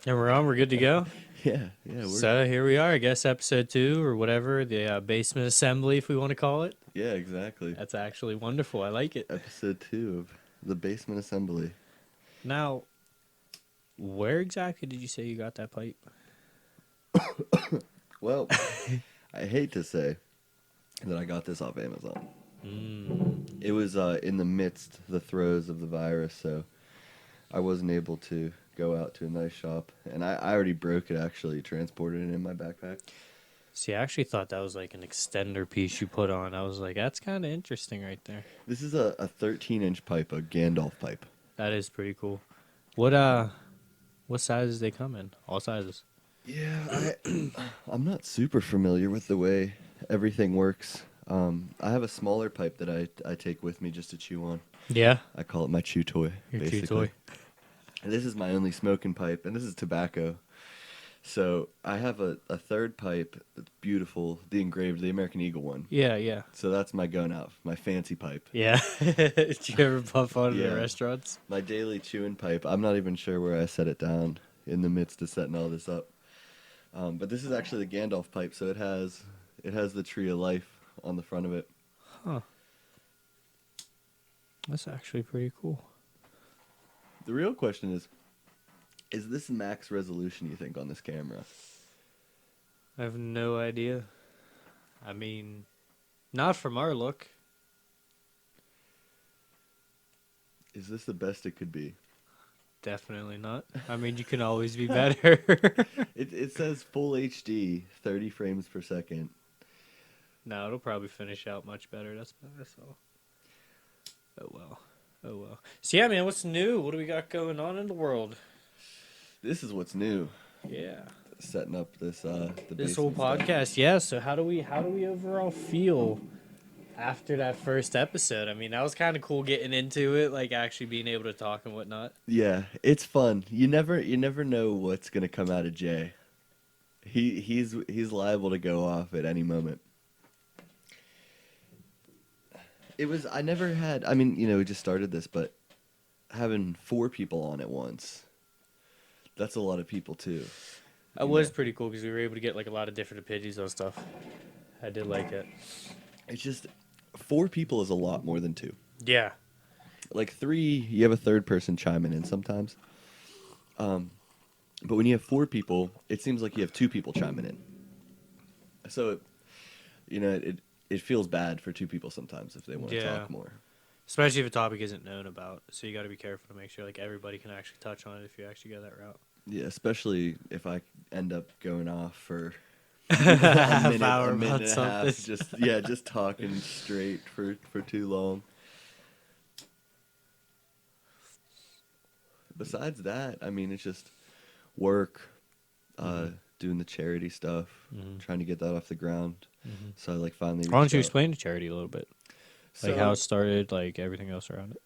And we're on. We're good to go. Yeah, yeah, So here we are. I guess episode 2 or whatever, the basement assembly, if we want to call it. yeah, exactly. That's actually wonderful. I like it. Episode 2 of the basement assembly. Now, where exactly did you say you got that pipe? Well, I hate to say that I got this off Amazon. It was in the throes of the virus, so I wasn't able to go out to a nice shop, and I already broke it. Actually, transported it in my backpack. See, I actually thought that was like an extender piece you put on. I was like, that's kind of interesting right there. This is a 13-inch pipe, a Gandalf pipe. That is pretty cool. What sizes they come in? All sizes. Yeah, I'm not super familiar with the way everything works. I have a smaller pipe that I take with me just to chew on. Yeah. I call it my chew toy. Your chew basically. toy. And this is my only smoking pipe, and this is tobacco. So I have a third pipe that's beautiful, the American Eagle one. Yeah, yeah. So that's my gun out, my fancy pipe. Yeah. Did you ever puff on it Yeah. at restaurants? My daily chewing pipe. I'm not even sure where I set it down in the midst of setting all this up. But this is actually the Gandalf pipe, so it has the tree of life on the front of it. Huh. That's actually pretty cool. The real question is this max resolution, you think, on this camera? I have no idea. I mean, not from our look. Is this the best it could be? Definitely not. I mean, you can always be better. It says full HD, 30 frames per second. No, it'll probably finish out much better. That's all. Oh well. Oh well. So yeah, man, what's new? What do we got going on in the world? This is what's new. Yeah. Setting up this This whole basement podcast, stuff. yeah. So how do we overall feel after that first episode? I mean, that was kind of cool getting into it, like actually being able to talk and whatnot. Yeah, it's fun. You never know what's gonna come out of Jay. He's liable to go off at any moment. I never had, I mean, we just started this, but having 4 people on at once, that's a lot of people too. It was pretty cool because we were able to get like a lot of different opinions on stuff. I did like it. It's just 4 people is a lot more than 2. Yeah. Like 3, you have a third person chiming in sometimes. But when you have 4 people, it seems like you have 2 people chiming in. So, it feels bad for 2 people sometimes if they want to talk more. Especially if a topic isn't known about. So you got to be careful to make sure like everybody can actually touch on it if you actually go that route. Yeah, especially if I end up going off for Half hour a minute about and a half, something. just talking straight for too long. Besides that, I mean, it's just work, doing the charity stuff, trying to get that off the ground. So I finally. Why don't you reached out. explain the charity a little bit? Like how it started, like everything else around it.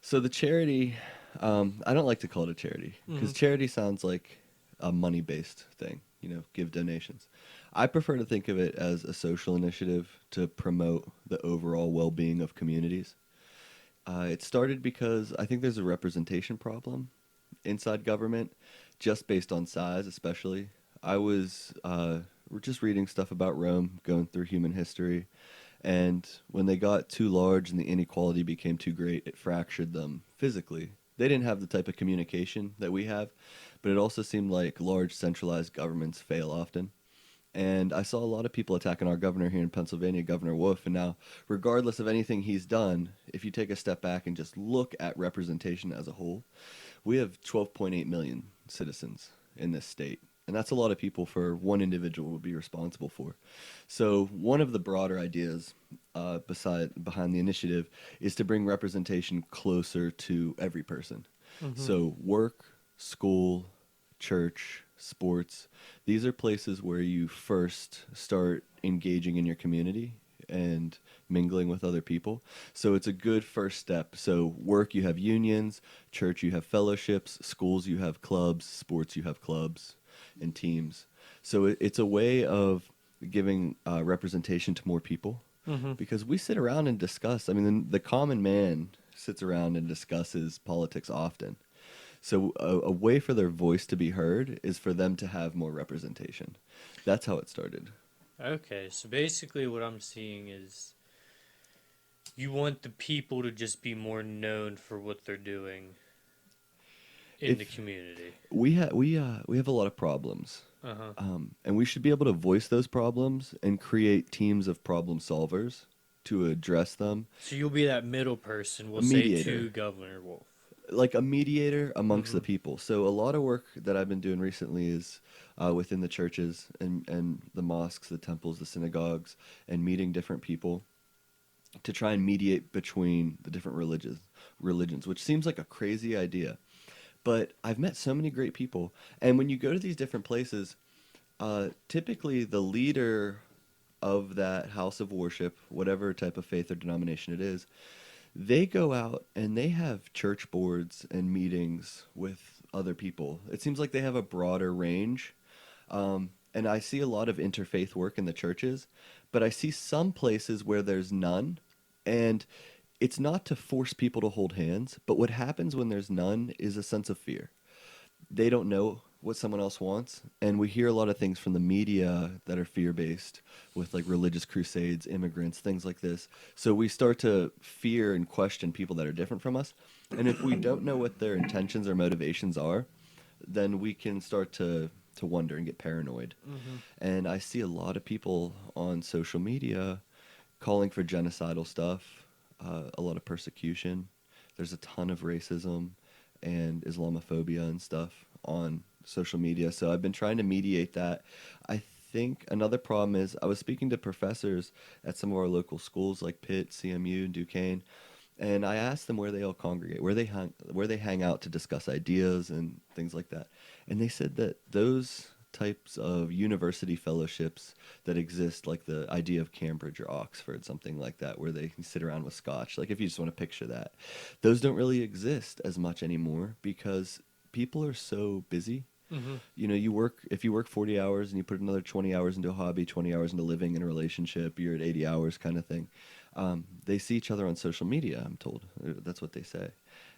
So the charity, I don't like to call it a charity because charity sounds like a money-based thing. Give donations. I prefer to think of it as a social initiative to promote the overall well-being of communities. It started because I think there's a representation problem inside government, just based on size, especially. I was just reading stuff about Rome, going through human history, and when they got too large and the inequality became too great, it fractured them physically. They didn't have the type of communication that we have, but it also seemed like large centralized governments fail often. And I saw a lot of people attacking our governor here in Pennsylvania, Governor Wolf. And now, regardless of anything he's done, if you take a step back and just look at representation as a whole, we have 12.8 million citizens in this state. And that's a lot of people for one individual to be responsible for. So one of the broader ideas behind the initiative is to bring representation closer to every person. So work, school, church, sports, these are places where you first start engaging in your community and mingling with other people. So it's a good first step. So work, you have unions; church, you have fellowships; schools, you have clubs; sports, you have clubs and teams. So it's a way of giving representation to more people, because we sit around and discuss. I mean, the common man sits around and discusses politics often. So a way for their voice to be heard is for them to have more representation. That's how it started. Okay, so basically what I'm seeing is you want the people to just be more known for what they're doing in the If community. we have a lot of problems, Uh huh. and we should be able to voice those problems and create teams of problem solvers to address them. So you'll be that middle person, we'll A say, mediator, to Governor Wolf. like a mediator amongst Mm-hmm. the people. So a lot of work that I've been doing recently is within the churches and the mosques, the temples, the synagogues, and meeting different people to try and mediate between the different religions, which seems like a crazy idea. But I've met so many great people, and when you go to these different places, typically the leader of that house of worship, whatever type of faith or denomination it is, they go out and they have church boards and meetings with other people. It seems like they have a broader range. And I see a lot of interfaith work in the churches, but I see some places where there's none. And it's not to force people to hold hands, but what happens when there's none is a sense of fear. They don't know what someone else wants, and we hear a lot of things from the media that are fear-based with like religious crusades, immigrants, things like this. So we start to fear and question people that are different from us, and if we don't know what their intentions or motivations are, then we can start to wonder and get paranoid. Mm-hmm. And I see a lot of people on social media calling for genocidal stuff, a lot of persecution. There's a ton of racism and Islamophobia and stuff on social media. So I've been trying to mediate that. I think another problem is I was speaking to professors at some of our local schools like Pitt, CMU, and Duquesne, and I asked them where they all congregate, where they hang out to discuss ideas and things like that. And they said that those types of university fellowships that exist, like the idea of Cambridge or Oxford, something like that, where they can sit around with scotch, like if you just want to picture that, those don't really exist as much anymore because people are so busy. Mm-hmm. You know, if you work 40 hours and you put another 20 hours into a hobby, 20 hours into living in a relationship, you're at 80 hours kind of thing. They see each other on social media, I'm told. That's what they say.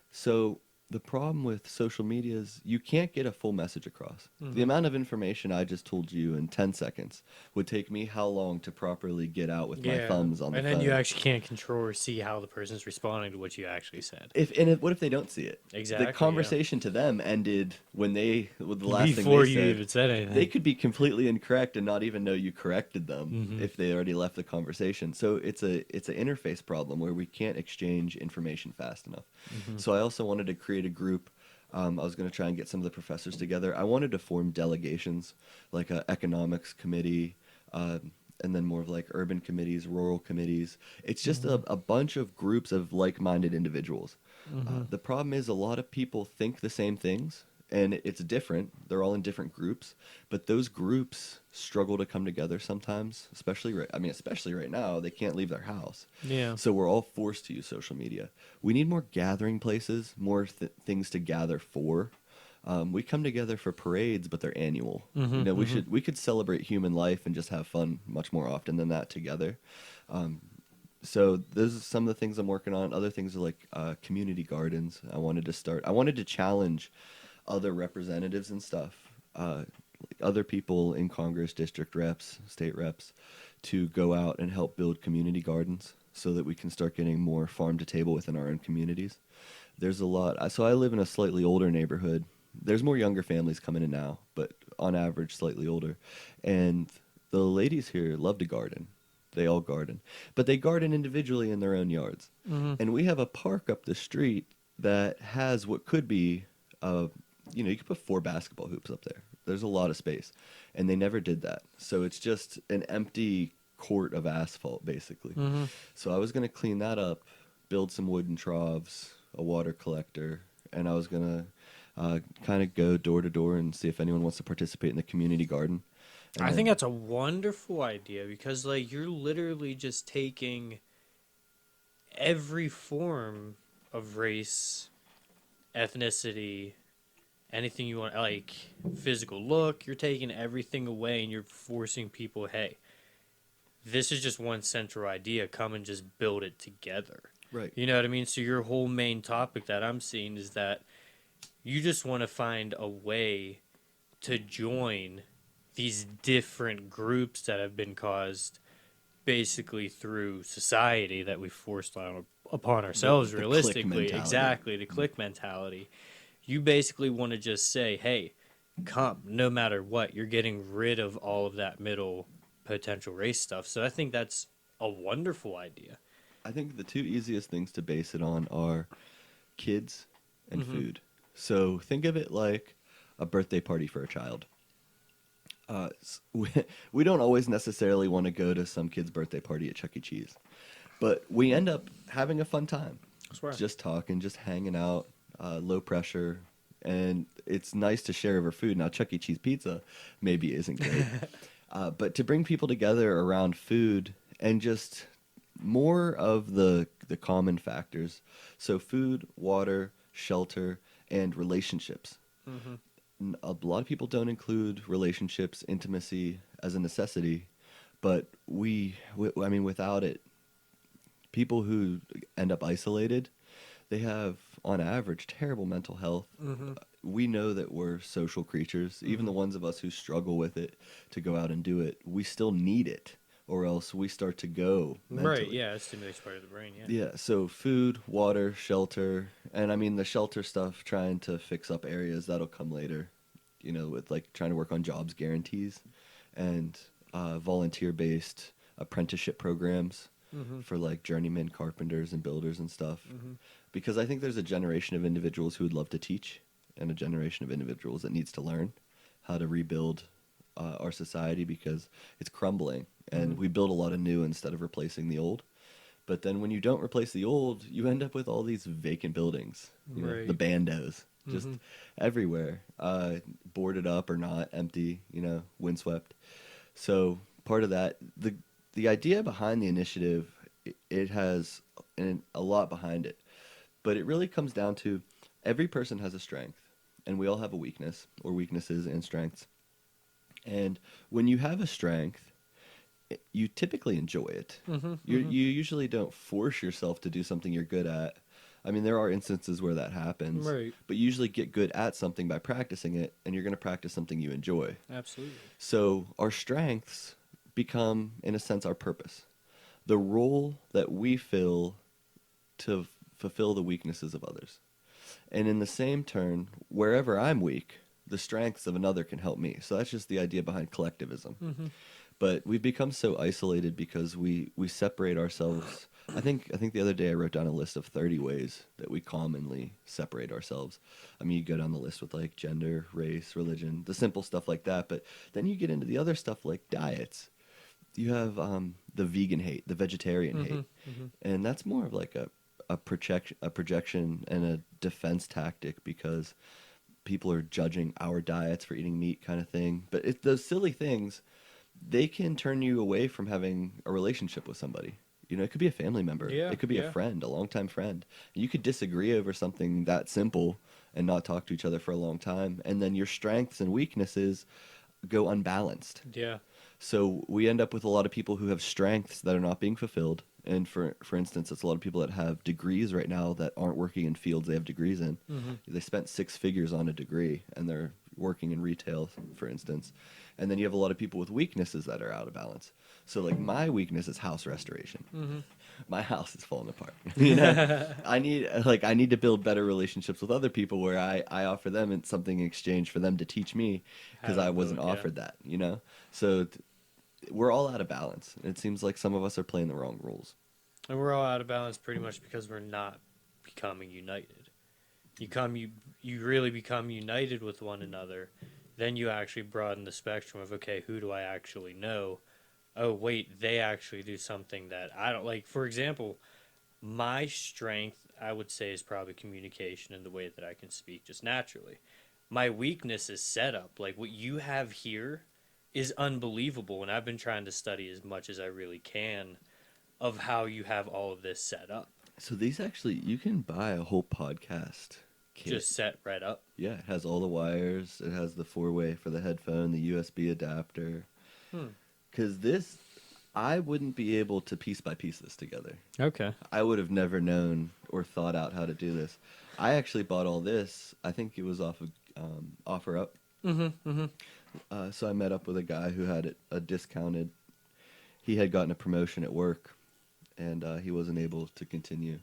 So the problem with social media is you can't get a full message across. The Mm-hmm. amount of information I just told you in 10 seconds would take me how long to properly get out with my Yeah, thumbs on the and then you phone? actually can't control or see how the person's responding to what you actually said. What if they don't see it? The Exactly, yeah. conversation to them ended with the last thing Before they you said. even said They anything. could be completely incorrect and not even know you corrected them Mm-hmm. if they already left the conversation. So it's an interface problem where we can't exchange information fast enough. Mm-hmm. So I also wanted to create a group. I was going to try and get some of the professors together. I wanted to form delegations, like a economics committee, and then more of like urban committees, rural committees. It's just Mm-hmm. a bunch of groups of like-minded individuals. Mm-hmm. The problem is a lot of people think the same things, and it's different. They're all in different groups, but those groups struggle to come together sometimes. Especially right now, they can't leave their house, Yeah. so we're all forced to use social media. We need more gathering places, more things to gather for. We come together for parades, but they're annual. Mm-hmm. You know, Mm-hmm. we could celebrate human life and just have fun much more often than that together. Um, so those are some of the things I'm working on. Other things are like community gardens. I wanted to challenge other representatives and stuff, like other people in Congress, district reps, state reps, to go out and help build community gardens so that we can start getting more farm to table within our own communities. There's a lot. So I live in a slightly older neighborhood. There's more younger families coming in now, but on average, slightly older. And the ladies here love to garden. They all garden, but they garden individually in their own yards. Mm-hmm. And we have a park up the street that has what could be, you could put 4 basketball hoops up there. There's a lot of space, and they never did that. So it's just an empty court of asphalt, basically. Mm-hmm. So I was gonna clean that up, build some wooden troughs, a water collector, and I was gonna kind of go door to door and see if anyone wants to participate in the community garden. And I think then- that's a wonderful idea because, like, you're literally just taking every form of race, ethnicity, anything you want, like physical look, you're taking everything away and you're forcing people, hey, this is just one central idea. Come and just build it together. right. You know what I mean? So your whole main topic that I'm seeing is that You just want to find a way to join these different groups that have been caused basically through society that we forced upon ourselves The click realistically. mentality. Exactly, the click mentality. You basically want to just say, hey, come, no matter what, you're getting rid of all of that middle potential race stuff. So I think that's a wonderful idea. I think the two easiest things to base it on are kids and Mm-hmm. food. So think of it like a birthday party for a child. We don't always necessarily want to go to some kid's birthday party at Chuck E. Cheese, but we end up having a fun time, I swear. just talking, just hanging out, low pressure, and it's nice to share over food. Now, Chuck E. Cheese pizza maybe isn't great, but to bring people together around food and just more of the common factors. So food, water, shelter, and relationships. Mm-hmm. A lot of people don't include relationships, intimacy as a necessity, but I mean, without it, people who end up isolated, they have, on average, terrible mental health. Mm-hmm. We know that we're social creatures. Even the ones of us who struggle with it to go out and do it, we still need it, or else we start to go mentally. Right, yeah, it stimulates part of the brain, yeah. Yeah, so food, water, shelter, and I mean the shelter stuff, trying to fix up areas, that'll come later, with like trying to work on jobs guarantees and volunteer-based apprenticeship programs Mm-hmm. for like journeyman carpenters and builders and stuff. Mm-hmm. Because I think there's a generation of individuals who would love to teach and a generation of individuals that needs to learn how to rebuild our society because it's crumbling and Mhm. we build a lot of new instead of replacing the old. But then when you don't replace the old, you end up with all these vacant buildings, the Right. bandos just Mhm. everywhere, boarded up or not, empty, windswept. So part of that, the idea behind the initiative, it has a lot behind it, but it really comes down to every person has a strength, and we all have a weakness or weaknesses and strengths. And when you have a strength, you typically enjoy it. Mhm. You Mhm. you usually don't force yourself to do something you're good at. I mean, there are instances where that happens, Right. but you usually get good at something by practicing it, and you're going to practice something you enjoy. Absolutely. So our strengths become, in a sense, our purpose. The role that we fill to fulfill the weaknesses of others. And in the same turn, wherever I'm weak, the strengths of another can help me. So that's just the idea behind collectivism. Mhm. But we've become so isolated because we separate ourselves. I think the other day I wrote down a list of 30 ways that we commonly separate ourselves. I mean, you go down the list with like gender, race, religion, the simple stuff like that. But then you get into the other stuff like diets. You have the vegan hate, the vegetarian hate, Mhm. Mhm. and that's more of like a projection and a defense tactic because people are judging our diets for eating meat, kind of thing. But those silly things, they can turn you away from having a relationship with somebody. It could be a family member, Yeah. it could be a Yeah. friend, a longtime friend. You could disagree over something that simple and not talk to each other for a long time, and then your strengths and weaknesses go unbalanced. Yeah. So we end up with a lot of people who have strengths that are not being fulfilled. And for instance, it's a lot of people that have degrees right now that aren't working in fields they have degrees in. Mhm. They spent six figures on a degree and they're working in retail, for instance. And then you have a lot of people with weaknesses that are out of balance. So like my weakness is house restoration. Mhm. My house is falling apart. I need to build better relationships with other people where I offer them something in exchange for them to teach me How because to I wasn't build, yeah. offered that. So we're all out of balance. It seems like some of us are playing the wrong rules. And we're all out of balance pretty much because we're not becoming united. You really become united with one another, then you actually broaden the spectrum of, okay, who do I actually know? Oh wait, they actually do something that I don't like. For example, my strength, I would say, is probably communication and the way that I can speak just naturally. My weakness is setup. Like what you have here is unbelievable, and I've been trying to study as much as I really can of how you have all of this set up. So these actually, you can buy a whole podcast kit. Just set right up. Yeah, it has all the wires. It has the four-way for the headphone, the USB adapter. Hmm. Because this, I wouldn't be able to piece by piece this together. Okay. I would have never known or thought out how to do this. I actually bought all this. I think it was off of OfferUp. So I met up with a guy who had it a discounted. He had gotten a promotion at work, and he wasn't able to continue.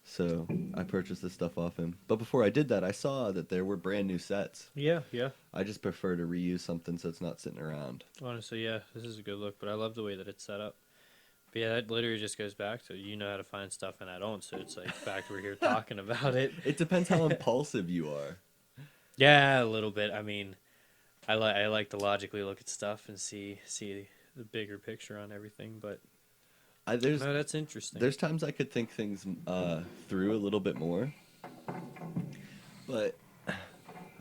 So I purchased this stuff off him. But before I did that, I saw that there were brand new sets. Yeah, yeah. I just prefer to reuse something so it's not sitting around. Honestly, yeah, this is a good look, but I love the way that it's set up. But yeah, that literally just goes back to you know how to find stuff and I don't, so it's like the fact we're here talking about it. It depends how impulsive you are. Yeah, a little bit. I mean, I like to logically look at stuff and see the bigger picture on everything, but There's no, that's interesting. there's times I could think things through a little bit more, but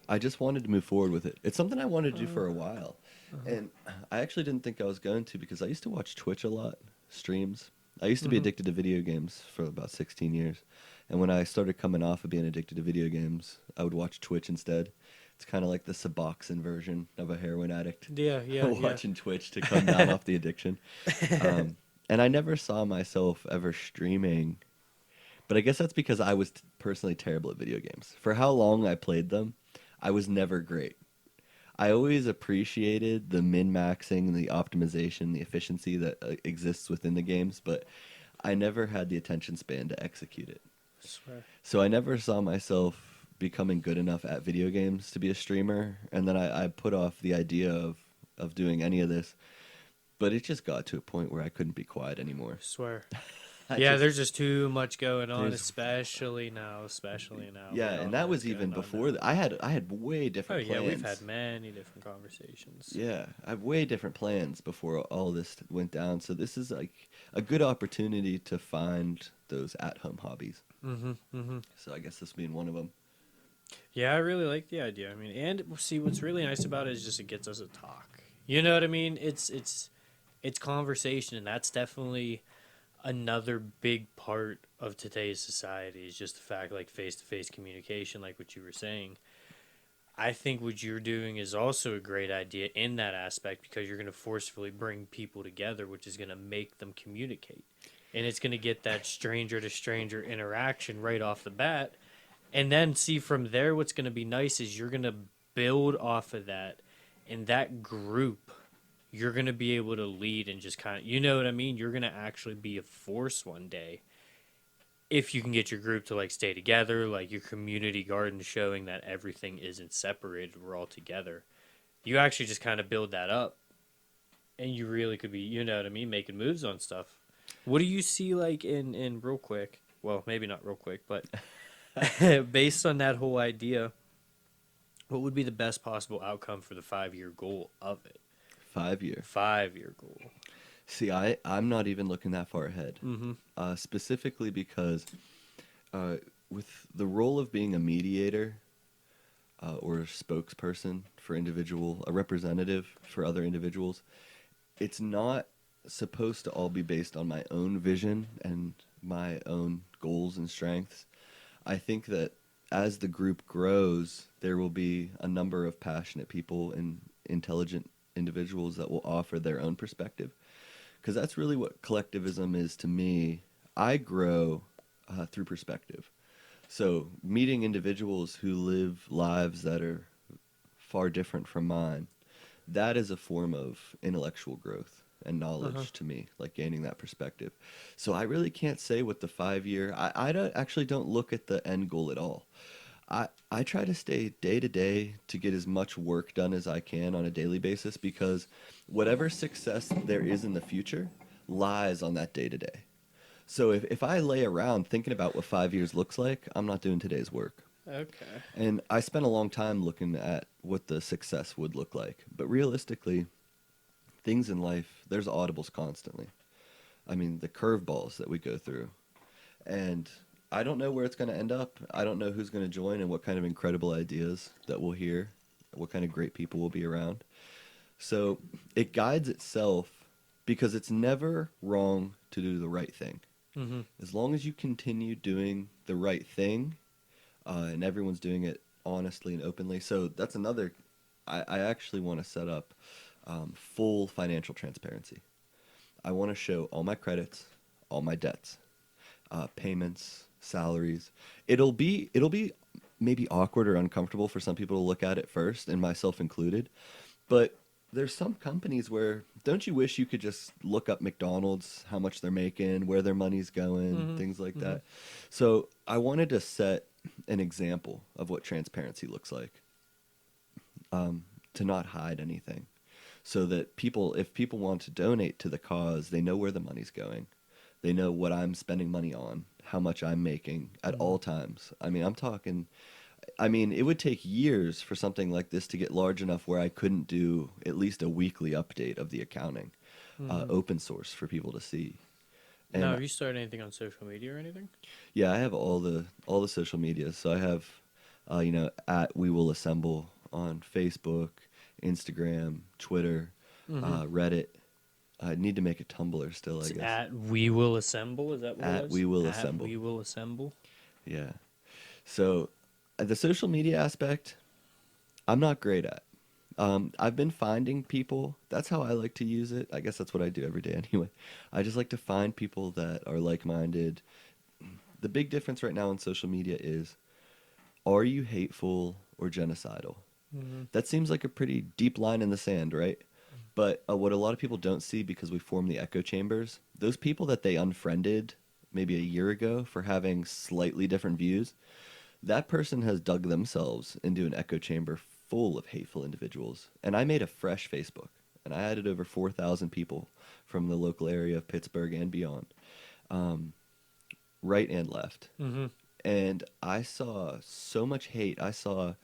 I just wanted to move forward with it. It's something I wanted to do for a while, and I actually didn't think I was going to because I used to watch Twitch a lot, streams. I used to be addicted to video games for about 16 years, and when I started coming off of being addicted to video games, I would watch Twitch instead. It's kind of like the Suboxone version of a heroin addict. Yeah, yeah, Watching Twitch to come down off the addiction. And I never saw myself ever streaming, but I guess that's because I was personally terrible at video games. For how long I played them, I was never great. I always appreciated the min-maxing, the optimization, the efficiency that exists within the games, but I never had the attention span to execute it. I swear. So I never saw myself becoming good enough at video games to be a streamer, and then I put off the idea of doing any of this. But it just got to a point where I couldn't be quiet anymore. I swear. Yeah, there's just too much going on, especially now. Yeah, and that was even before that. I had way Oh different yeah, plans. we've had many different conversations. Yeah, I have way different plans before all this went down. So this is like a good opportunity to find those at-home hobbies. So I guess this being one of them. Yeah, I really like the idea. I mean, and see, what's really nice about it is just it gets us to talk. You know what I mean? It's conversation, and that's definitely another big part of today's society is just the fact like face-to-face communication, like what you were saying. I think what you're doing is also a great idea in that aspect because you're going to forcefully bring people together, which is going to make them communicate. And it's going to get that stranger to stranger interaction right off the bat. And then see from there, what's going to be nice is you're going to build off of that. And that group, you're going to be able to lead and just kind of, you know what I mean? You're going to actually be a force one day. If you can get your group to like stay together, like your community garden showing that everything isn't separated, we're all together. You actually just kind of build that up, and you really could be, you know what I mean, making moves on stuff. What do you see like in real quick? Well, maybe not real quick, but based on that whole idea, what would be the best possible outcome for the 5-year goal of it? 5 year. 5-year goal. See, I'm not even looking that far ahead. Specifically because with the role of being a mediator or a spokesperson for a representative for other individuals, it's not supposed to all be based on my own vision and my own goals and strengths. I think that as the group grows, there will be a number of passionate people and intelligent individuals that will offer their own perspective. Because that's really what collectivism is to me. I grow through perspective. So meeting individuals who live lives that are far different from mine, that is a form of intellectual growth and knowledge to me, like gaining that perspective. So I really can't say what the 5-year. I don't look at the end goal at all. I try to stay day to day to get as much work done as I can on a daily basis because whatever success there is in the future lies on that day to day. So if I lay around thinking about what 5 years looks like, I'm not doing today's work. Okay. And I spent a long time looking at what the success would look like. But realistically, things in life, there's audibles constantly. I mean, the curveballs that we go through. And I don't know where it's going to end up. I don't know who's going to join and what kind of incredible ideas that we'll hear, what kind of great people will be around. So it guides itself because it's never wrong to do the right thing. As long as you continue doing the right thing and everyone's doing it honestly and openly. So that's another, I actually want to set up full financial transparency. I want to show all my credits, all my debts, payments, salaries. It'll be maybe awkward or uncomfortable for some people to look at it first, and myself included. But there's some companies where don't you wish you could just look up McDonald's, how much they're making, where their money's going, Mm-hmm. things like Mm-hmm. that. So I wanted to set an example of what transparency looks like, to not hide anything, so that people, if people want to donate to the cause, they know where the money's going. They know what I'm spending money on, how much I'm making at Mm-hmm. all times. I mean, it would take years for something like this to get large enough where I couldn't do at least a weekly update of the accounting, Mm-hmm. open source for people to see. Now, And have you started anything on social media or anything? yeah, I have all the social media. So I have, at We Will Assemble on Facebook, Instagram, Twitter, Mm-hmm. Reddit. I need to make a Tumblr still, I It's guess. at We Will Assemble. Is that what it At was? We Will At Assemble. We Will Assemble. Yeah. So the social media aspect, I'm not great at. I've been finding people. That's how I like to use it. I guess that's what I do every day anyway. I just like to find people that are like-minded. The big difference right now in social media is, are you hateful or genocidal? Mm-hmm. That seems like a pretty deep line in the sand, right? But what a lot of people don't see, because we form the echo chambers, those people that they unfriended maybe a year ago for having slightly different views, that person has dug themselves into an echo chamber full of hateful individuals. And I made a fresh Facebook, and I added over 4,000 people from the local area of Pittsburgh and beyond, right and left. Mm-hmm. And I saw so much hate. I saw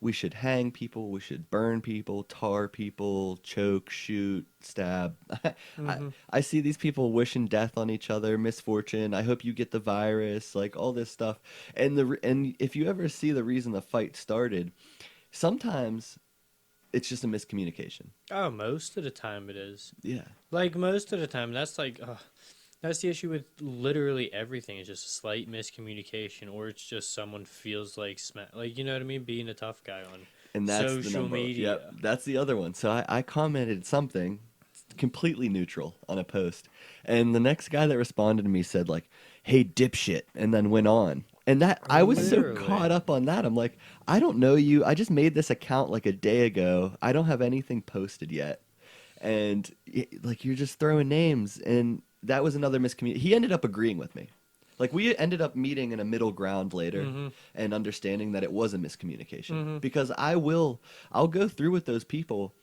we should hang people, we should burn people, tar people, choke, shoot, stab. I, Mm-hmm. I see these people wishing death on each other, misfortune. I hope you get the virus, like all this stuff. And if you ever see the reason the fight started, sometimes it's just a miscommunication. Oh, most of the time it is. Yeah. Like most of the time, that's the issue with literally everything. It's just a slight miscommunication, or it's just someone feels like like you know what I mean, being a tough guy on And that's the social number. Yep, media. that's the other one. So I commented something completely neutral on a post, and the next guy that responded to me said like, "Hey, dipshit," and then went on. And that I was so Literally. caught up on that. I'm like, I don't know you. I just made this account like a day ago. I don't have anything posted yet, and like you're just throwing names, and that was another miscommunication. He ended up agreeing with me. Like we ended up meeting in a middle ground later Mm-hmm. and understanding that it was a miscommunication, Mm-hmm. because I'll go through with those people.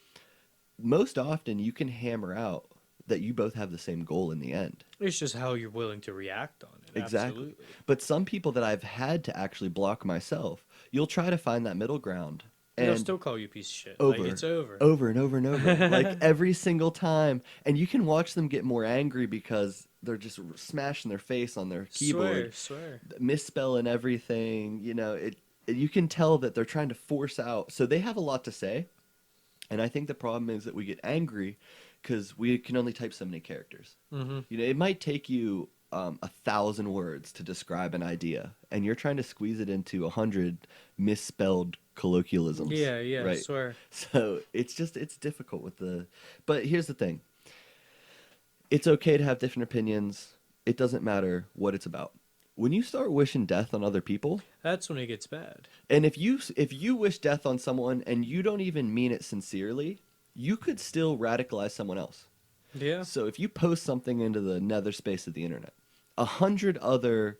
Most often you can hammer out that you both have the same goal in the end. It's just how you're willing to react on it. Exactly. Absolutely. But some people that I've had to actually block myself, you'll try to find that middle ground, They'll and still call you a piece of shit. Like over, it's over. over and over and over, like every single time. And you can watch them get more angry because they're just smashing their face on their keyboard, Swear. misspelling everything. You can tell that they're trying to force out. So they have a lot to say, and I think the problem is that we get angry because we can only type so many characters. Mm-hmm. It might take you 1,000 words to describe an idea, and you're trying to squeeze it into 100 misspelled colloquialisms, Yeah. right? Swear. So it's difficult with but here's the thing. It's okay to have different opinions. It doesn't matter what it's about. When you start wishing death on other people, That's when it gets bad. and if you wish death on someone and you don't even mean it sincerely, you could still radicalize someone else. Yeah. So if you post something into the nether space of the internet, 100 other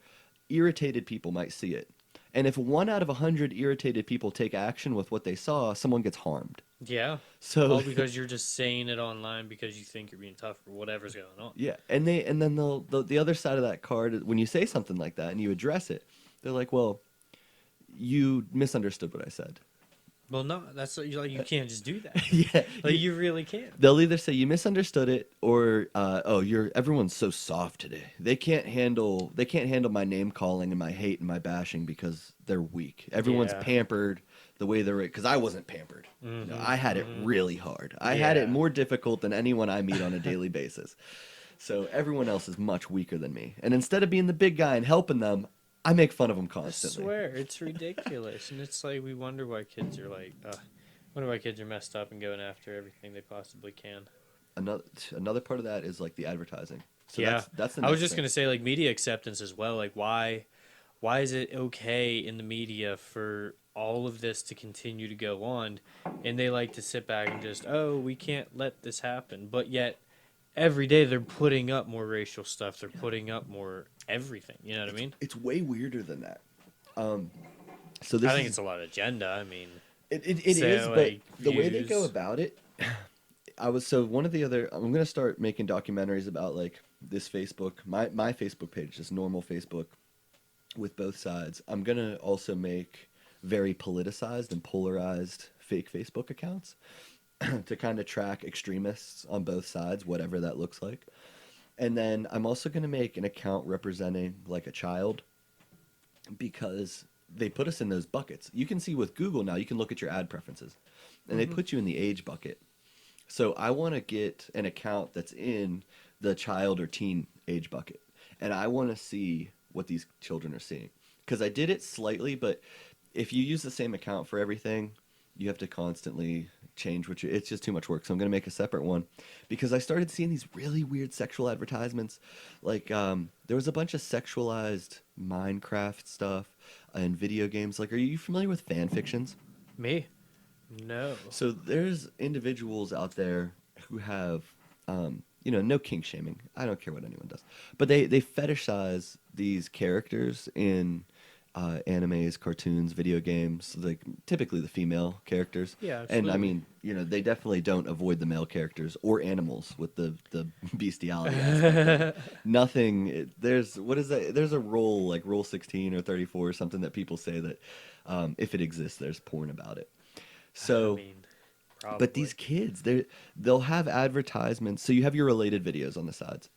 irritated people might see it. And if 1 out of 100 irritated people take action with what they saw, someone gets harmed. Yeah. So All because you're just saying it online because you think you're being tough or whatever's going on. yeah, and then the other side of that card, when you say something like that and you address it, they're like, "Well, you misunderstood what I said." Well, no, that's like you can't just do that. Yeah, Like you really can't. they'll either say you misunderstood it, or oh, everyone's so soft today. They can't handle my name calling and my hate and my bashing because they're weak. Everyone's Yeah. pampered the way they're, because I wasn't pampered. I had it really hard. I had it Yeah. more difficult than anyone I meet on a daily basis. So everyone else is much weaker than me. And instead of being the big guy and helping them, I make fun of them I constantly. swear, it's ridiculous. And it's like we wonder why kids are like, wonder why kids are messed up and going after everything they possibly can. Another part of that is like the advertising. So Yeah. that's the I was next just thing. going to say like media acceptance as well. Like why Why is it okay in the media for all of this to continue to go on? And they like to sit back and just, oh, we can't let this happen. But yet, every day they're putting up more racial stuff. They're putting up more everything. You know what I mean? It's way weirder than that. Um, so I this think is it's a lot of agenda. I mean, it is, say but like the way they go views. about it, one of the other. I'm gonna start making documentaries about like this Facebook, my Facebook page, just normal Facebook with both sides. I'm gonna also make very politicized and polarized fake Facebook accounts to kind of track extremists on both sides, whatever that looks like. And then I'm also going to make an account representing like a child because they put us in those buckets. You can see with Google now, you can look at your ad preferences and they Hmm. put you in the age bucket. So I want to get an account that's in the child or teen age bucket. And I want to see what these children are seeing. Because I did it slightly, but if you use the same account for everything, you have to constantly change what you. It's just too much work. So I'm going to make a separate one because I started seeing these really weird sexual advertisements. Like there was a bunch of sexualized Minecraft stuff and video games. Like, are you familiar with fan fictions? Me? No. So there's individuals out there who have, no kink shaming. I don't care what anyone does, but they fetishize these characters in animes, cartoons, video games, like typically the female characters. Yeah, And I absolutely. mean, they definitely don't avoid the male characters or animals with the bestiality aspect of it. Nothing. There's what is that? There's a rule like Rule 16 or 34 or something that people say that if it exists, there's porn about it. I So mean, but probably. these kids, they'll have advertisements. So you have your related videos on the sides.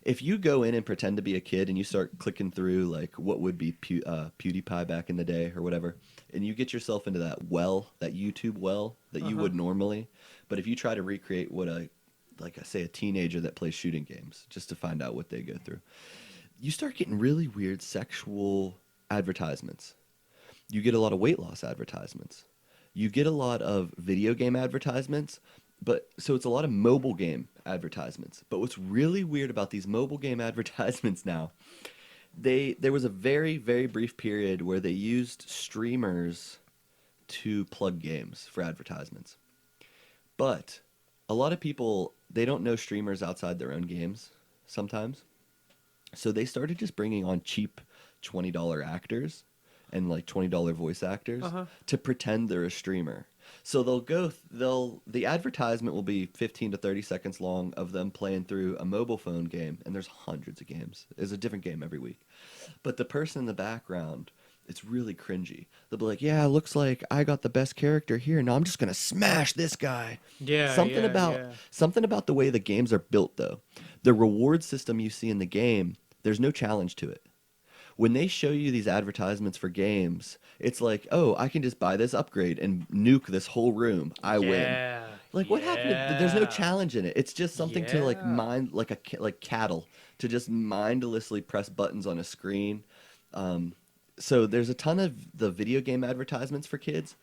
If you go in and pretend to be a kid and you start clicking through like what would be PewDiePie back in the day or whatever, and you get yourself into that YouTube well that Uh you huh. would normally, but if you try to recreate what like I say, a teenager that plays shooting games just to find out what they go through, you start getting really weird sexual advertisements. You get a lot of weight loss advertisements. You get a lot of video game advertisements, but so it's a lot of mobile game advertisements. But what's really weird about these mobile game advertisements now, there was a very brief period where they used streamers to plug games for advertisements. But a lot of people they don't know streamers outside their own games sometimes. So they started just bringing on cheap $20 actors and like $20 voice Uh actors huh. to pretend they're a streamer. So the advertisement will be 15 to 30 seconds long of them playing through a mobile phone game and there's hundreds of games. There's a different game every week. But the person in the background, it's really cringy. They'll be like, "Yeah, looks like I got the best character here. Now I'm just going to smash this guy." Yeah, Something yeah, about yeah. something about the way the games are built though. The reward system you see in the game, there's no challenge to it. When they show you these advertisements for games, it's like, "Oh, I can just buy this upgrade and nuke this whole room. I win." Yeah, Like what happened there's no yeah, challenge in it. It's just something to like yeah. mind like cattle to just mindlessly press buttons on a screen. Um, so there's a ton of the video game advertisements for kids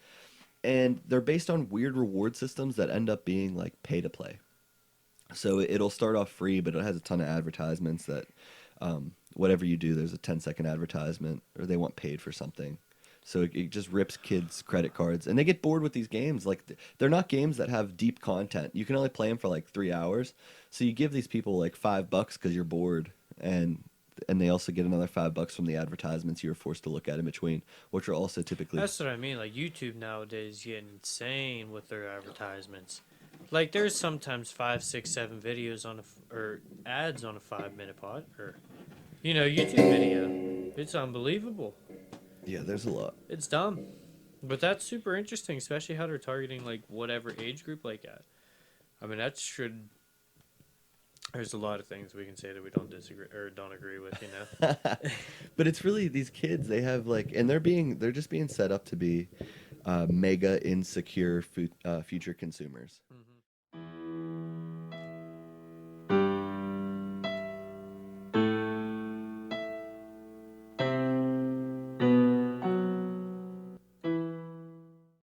and they're based on weird reward systems that end up being like pay to play. So it'll start off free, but it has a ton of advertisements that whatever you do, there's a 10-second advertisement, or they want paid for something. So it just rips kids' credit cards, and they get bored with these games. Like they're not games that have deep content. You can only play them for like 3 hours. So you give these people like $5 because you're bored, and they also get another $5 from the advertisements you're forced to look at in between, which are also typically. That's what I mean. Like YouTube nowadays getting insane with their advertisements. Like there's sometimes five, six, seven videos on or ads on a 5 minute pod or YouTube video. It's unbelievable. Yeah, there's a lot. It's dumb, but that's super interesting, especially how they're targeting like whatever age group like that. I mean that should. There's a lot of things we can say that we don't disagree or don't agree with. But it's really these kids. They have like, and they're just being set up to be mega insecure future consumers.